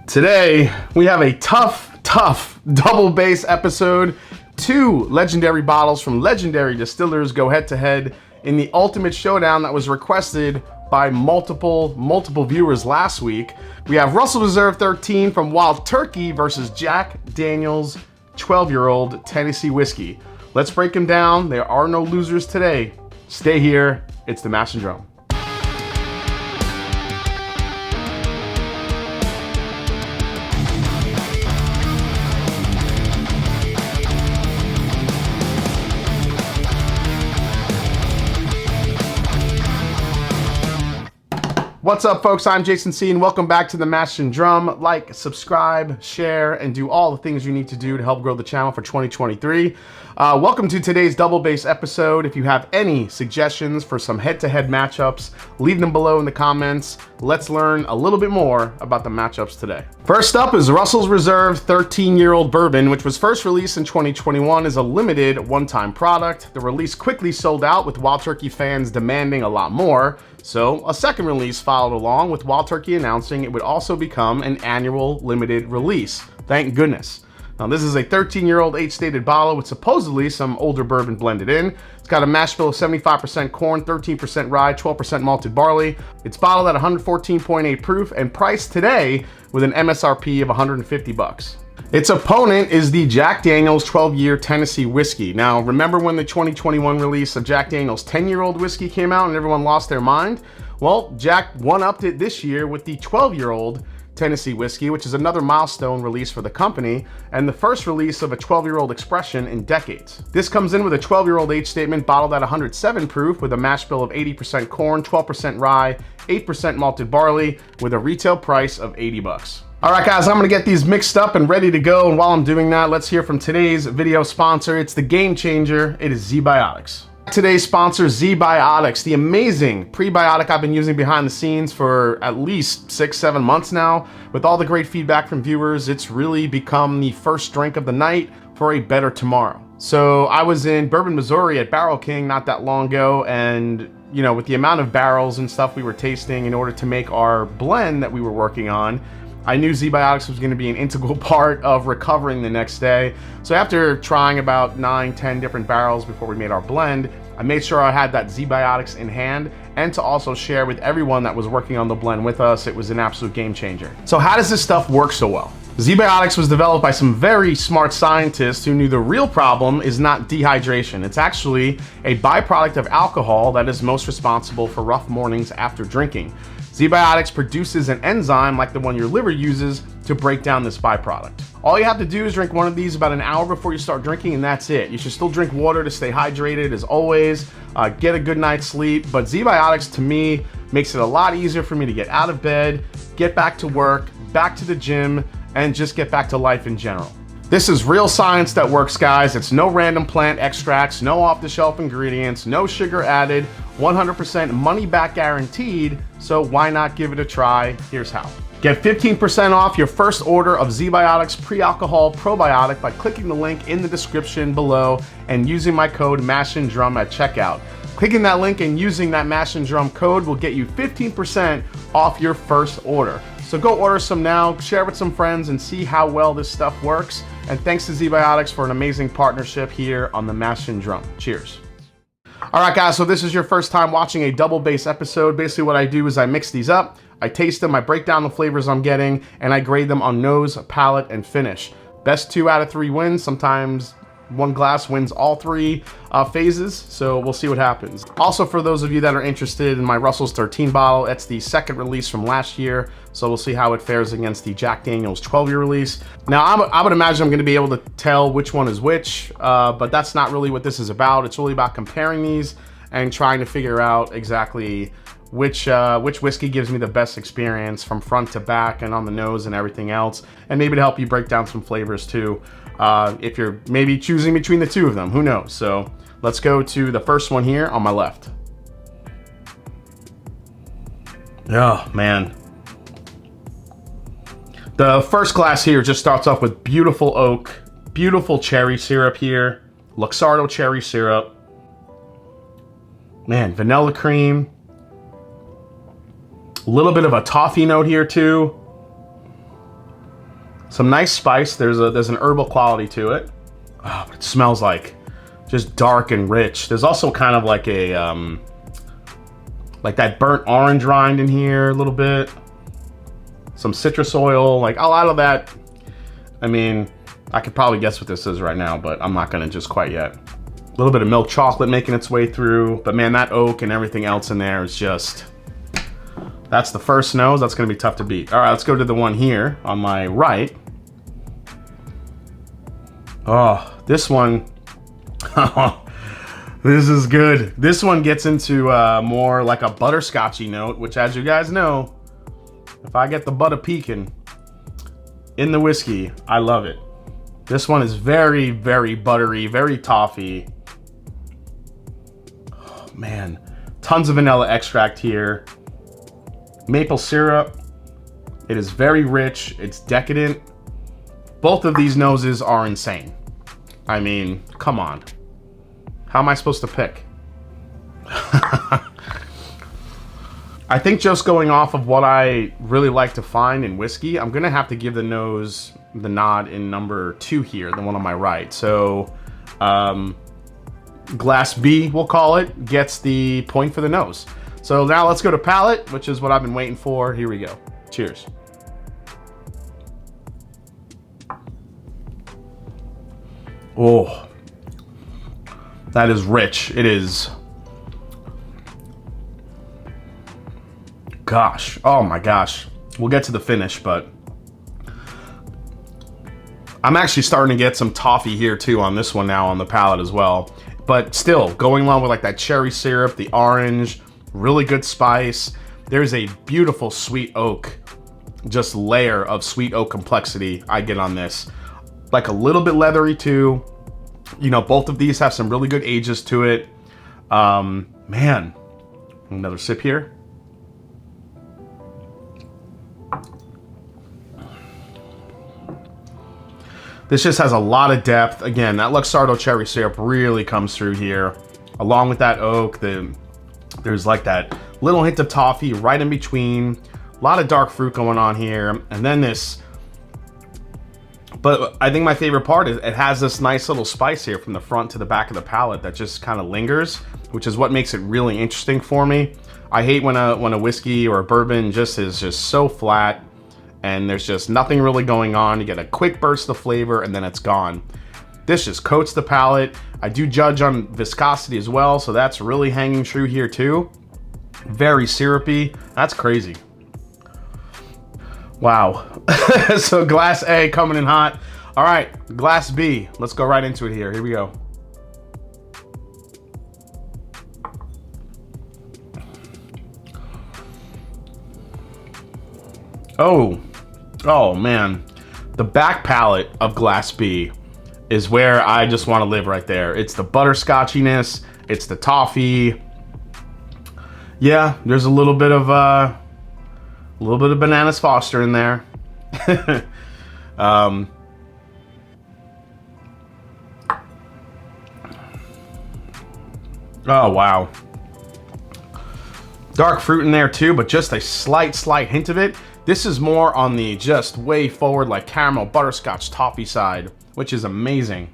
Today, we have a tough double bass episode. Two legendary bottles from legendary distillers go head to head in the ultimate showdown that was requested by multiple viewers last week. We have Russell Reserve 13 from Wild Turkey versus Jack Daniel's 12-year-old Tennessee whiskey. Let's break them down. There are no losers today. Stay here. It's the Mash and Drum. What's up, folks? I'm Jason C, and welcome back to the Mash and Drum. Like, subscribe, share, and do all the things you need to do to help grow the channel for 2023. Welcome to today's double bass episode. If you have any suggestions for some head-to-head matchups, leave them below in the comments. Let's learn a little bit more about the matchups today. First up is Russell's Reserve 13-year-old bourbon, which was first released in 2021 as a limited one-time product. The release quickly sold out, with Wild Turkey fans demanding a lot more. So a second release followed along, with Wild Turkey announcing it would also become an annual limited release. Thank goodness. Now, this is a 13-year-old age-stated bottle with supposedly some older bourbon blended in. It's got a mash bill of 75% corn, 13% rye, 12% malted barley. It's bottled at 114.8 proof and priced today with an MSRP of $150. Its opponent is the Jack Daniel's 12-year Tennessee whiskey. Now, remember when the 2021 release of Jack Daniel's 10-year-old whiskey came out and everyone lost their mind? Well, Jack one-upped it this year with the 12-year-old Tennessee whiskey, which is another milestone release for the company and the first release of a 12-year-old expression in decades. This comes in with a 12-year-old age statement bottled at 107 proof with a mash bill of 80% corn, 12% rye, 8% malted barley with a retail price of $80. All right, guys, I'm gonna get these mixed up and ready to go. And while I'm doing that, let's hear from today's video sponsor. It's the game changer. It is ZBiotics. Today's sponsor, ZBiotics, the amazing prebiotic I've been using behind the scenes for at least 6-7 months now. With all the great feedback from viewers, it's really become the first drink of the night for a better tomorrow. So I was in Bourbon, Missouri at Barrel King not that long ago, and you know, with the amount of barrels and stuff we were tasting in order to make our blend that we were working on, I knew ZBiotics was going to be an integral part of recovering the next day. So after trying about 9-10 different barrels before we made our blend, I made sure I had that ZBiotics in hand and to also share with everyone that was working on the blend with us. It was an absolute game changer. So how does this stuff work so well? ZBiotics was developed by some very smart scientists who knew the real problem is not dehydration. It's actually a byproduct of alcohol that is most responsible for rough mornings after drinking. ZBiotics produces an enzyme like the one your liver uses to break down this byproduct. All you have to do is drink one of these about an hour before you start drinking, and that's it. You should still drink water to stay hydrated as always, get a good night's sleep, but ZBiotics to me makes it a lot easier for me to get out of bed, get back to work, back to the gym, and just get back to life in general. This is real science that works, guys. It's no random plant extracts, no off-the-shelf ingredients, no sugar added, 100% money back guaranteed, so why not give it a try? Here's how. Get 15% off your first order of ZBiotics pre-alcohol probiotic by clicking the link in the description below and using my code MASHANDDRUM at checkout. Clicking that link and using that Mash and Drum code will get you 15% off your first order. So go order some now, share with some friends, and see how well this stuff works. And thanks to ZBiotics for an amazing partnership here on the Mash and Drum. Cheers. All right, guys, so this is your first time watching a double bass episode. Basically what I do is I mix these up, I taste them, I break down the flavors I'm getting, and I grade them on nose, palate, and finish. Best 2 out of 3 wins. Sometimes one glass wins all 3 phases, so we'll see what happens. Also, for those of you that are interested in my Russell's 13 bottle, it's the second release from last year, so we'll see how it fares against the Jack Daniel's 12-year release. Now, I would imagine I'm going to be able to tell which one is which, but that's not really what this is about. It's really about comparing these and trying to figure out exactly which whiskey gives me the best experience from front to back and on the nose and everything else, and maybe to help you break down some flavors too. If you're maybe choosing between the two of them, who knows? So let's go to the first one here on my left. Oh, man. The first glass here just starts off with beautiful oak, beautiful cherry syrup here, Luxardo cherry syrup. Man, vanilla cream. A little bit of a toffee note here too. Some nice spice. There's an herbal quality to it. Oh, but it smells like just dark and rich. There's also kind of like a like that burnt orange rind in here a little bit. Some citrus oil, like a lot of that. I mean, I could probably guess what this is right now, but I'm not gonna just quite yet. A little bit of milk chocolate making its way through, but man, that oak and everything else in there is just, that's the first nose. That's gonna be tough to beat. All right, let's go to the one here on my right. Oh, this one, this is good. This one gets into more like a butterscotchy note, which, as you guys know, if I get the butter peaking in the whiskey, I love it. This one is very, very buttery, very toffee. Oh, man, tons of vanilla extract here. Maple syrup. It is very rich. It's decadent. Both of these noses are insane. I mean, come on. How am I supposed to pick? I think just going off of what I really like to find in whiskey, I'm gonna have to give the nose the nod in number 2 here, the one on my right. So, Glass B, we'll call it, gets the point for the nose. So now let's go to palate, which is what I've been waiting for. Here we go. Cheers. Oh, that is rich. It is. Gosh, oh my gosh. We'll get to the finish, but I'm actually starting to get some toffee here too on this one now on the palate as well. But still, going along with like that cherry syrup, the orange, really good spice. There's a beautiful sweet oak, just layer of sweet oak complexity I get on this. Like a little bit leathery too. You know, both of these have some really good ages to it. Man, another sip here. This just has a lot of depth. Again, that Luxardo cherry syrup really comes through here. Along with that oak, there's like that little hint of toffee right in between. A lot of dark fruit going on here. And then this, but I think my favorite part is it has this nice little spice here from the front to the back of the palate that just kind of lingers, which is what makes it really interesting for me. I hate when a whiskey or a bourbon is just so flat and there's just nothing really going on. You get a quick burst of flavor and then it's gone. This just coats the palate. I do judge on viscosity as well, so that's really hanging true here too. Very syrupy. That's crazy. Wow. So glass A coming in hot. All right, glass B. Let's go right into it here. Here we go. Oh man. The back palate of glass B is where I just want to live right there. It's the butterscotchiness. It's the toffee. Yeah, there's a little bit of Bananas Foster in there. Oh wow. Dark fruit in there too, but just a slight hint of it. This is more on the just way forward like caramel butterscotch toffee side, which is amazing.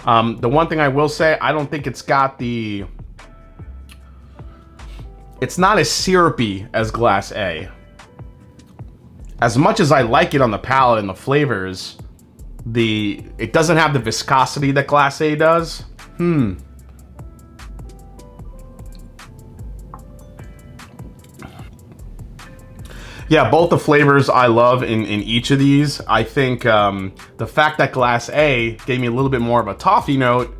The one thing I will say, I don't think it's got the, it's not as syrupy as glass A. As much as I like it on the palate and the flavors, it doesn't have the viscosity that glass A does. Yeah, both the flavors I love in each of these. I think the fact that glass A gave me a little bit more of a toffee note,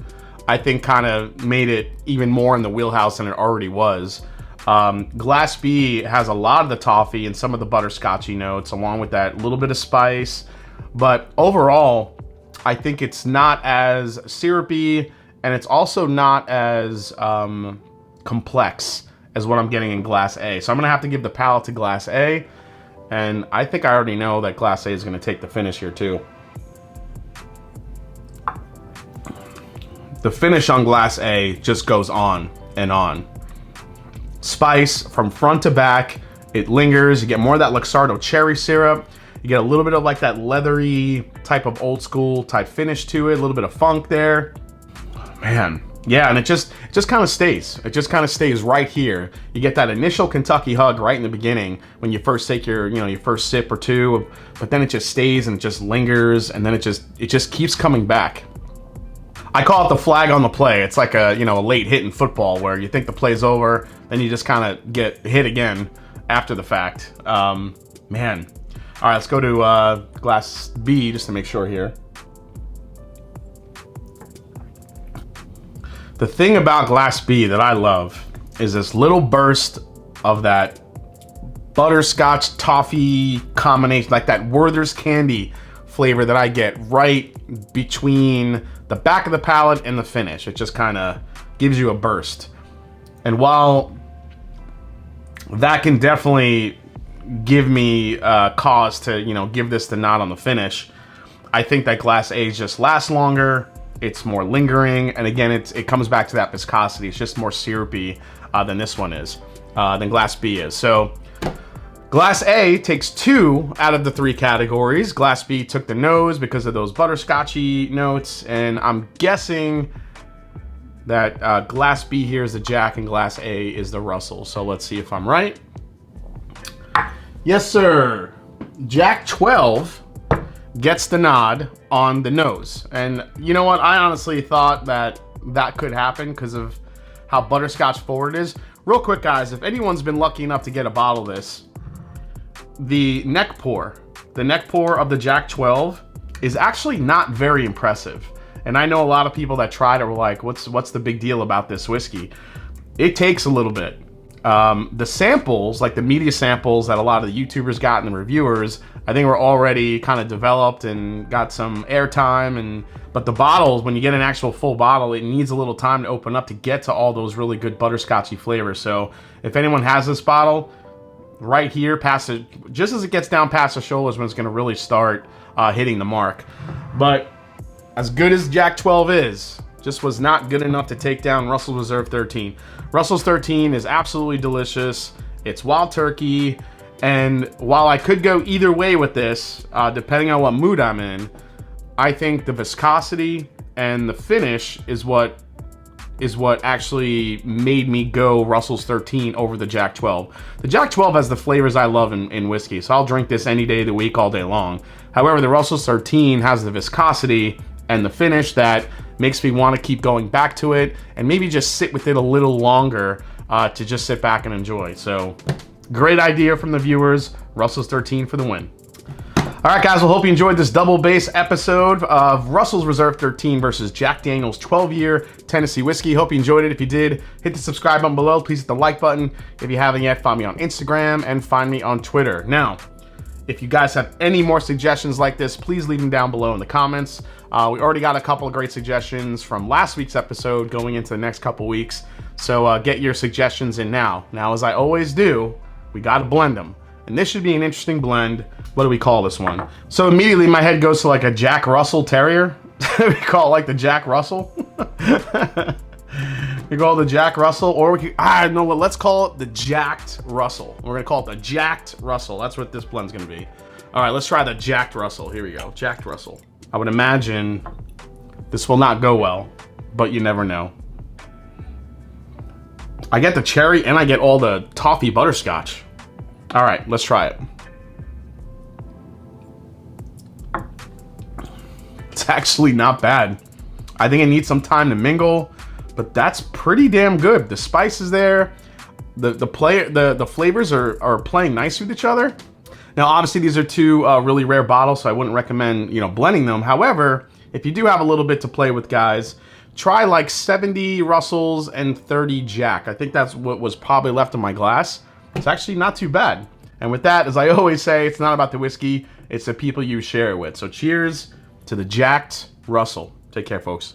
I think kind of made it even more in the wheelhouse than it already was. Glass B has a lot of the toffee and some of the butterscotchy notes along with that little bit of spice. But overall, I think it's not as syrupy and it's also not as complex as what I'm getting in glass A. So I'm gonna have to give the palate to glass A. And I think I already know that glass A is gonna take the finish here too. The finish on glass A just goes on and on. Spice from front to back, it lingers. You get more of that Luxardo cherry syrup. You get a little bit of like that leathery type of old school type finish to it, a little bit of funk there. Man, yeah, and it just kind of stays. It just kind of stays right here. You get that initial Kentucky hug right in the beginning when you first take your, your first sip or two, but then it just stays and it just lingers, and then it just keeps coming back. I call it the flag on the play. It's like a, a late hit in football where you think the play's over, then you just kind of get hit again after the fact. Man. All right, let's go to glass B just to make sure here. The thing about glass B that I love is this little burst of that butterscotch toffee combination, like that Werther's candy flavor that I get right between the back of the palate and the finish. It just kind of gives you a burst. And while that can definitely give me cause to, give this the nod on the finish, I think that glass A just lasts longer. It's more lingering, and again, it comes back to that viscosity. It's just more syrupy than this one is, than glass B is. So glass A takes 2 out of the 3 categories. Glass B took the nose because of those butterscotchy notes, and I'm guessing that glass B here is the Jack and glass A is the Russell. So let's see if I'm right. Yes, sir. Jack 12 gets the nod on the nose. And you know what? I honestly thought that could happen because of how butterscotch forward it is. Real quick, guys, if anyone's been lucky enough to get a bottle of this, the neck pour of the Jack 12 is actually not very impressive. And I know a lot of people that tried it were like, what's the big deal about this whiskey? It takes a little bit. The samples, like the media samples that a lot of the YouTubers got and the reviewers, I think were already kind of developed and got some airtime. But the bottles, when you get an actual full bottle, it needs a little time to open up to get to all those really good butterscotchy flavors. So if anyone has this bottle, right here, just as it gets down past the shoulders, when it's going to really start hitting the mark. But as good as Jack 12 is, just was not good enough to take down Russell's Reserve 13. Russell's 13 is absolutely delicious. It's wild turkey. And while I could go either way with this, depending on what mood I'm in, I think the viscosity and the finish is what actually made me go Russell's 13 over the Jack 12. The Jack 12 has the flavors I love in whiskey, so I'll drink this any day of the week, all day long. However, the Russell's 13 has the viscosity and the finish that makes me want to keep going back to it and maybe just sit with it a little longer to just sit back and enjoy. So great idea from the viewers. Russell's 13 for the win. All right, guys, well, hope you enjoyed this double bass episode of Russell's Reserve 13 versus Jack Daniel's 12-year Tennessee whiskey. Hope you enjoyed it. If you did, hit the subscribe button below. Please hit the like button. If you haven't yet, find me on Instagram and find me on Twitter. Now, if you guys have any more suggestions like this, please leave them down below in the comments. We already got a couple of great suggestions from last week's episode going into the next couple weeks. So get your suggestions in now. Now, as I always do, we got to blend them. And this should be an interesting blend. What do we call this one? So immediately my head goes to like a Jack Russell Terrier. We call it like the Jack Russell. We call it the Jack Russell, or we could, no, let's call it the Jacked Russell. We're gonna call it the Jacked Russell. That's what this blend's gonna be. All right, let's try the Jacked Russell. Here we go, Jacked Russell. I would imagine this will not go well, but you never know. I get the cherry and I get all the toffee butterscotch. All right, let's try it. It's actually not bad. I think it needs some time to mingle, but that's pretty damn good. The spice is there. The flavors are playing nice with each other. Now, obviously, these are two really rare bottles, so I wouldn't recommend, blending them. However, if you do have a little bit to play with, guys, try like 70 Russells and 30 Jack. I think that's what was probably left in my glass. It's actually not too bad. And with that, as I always say, it's not about the whiskey, it's the people you share it with. So cheers to the Jacked Russell. Take care, folks.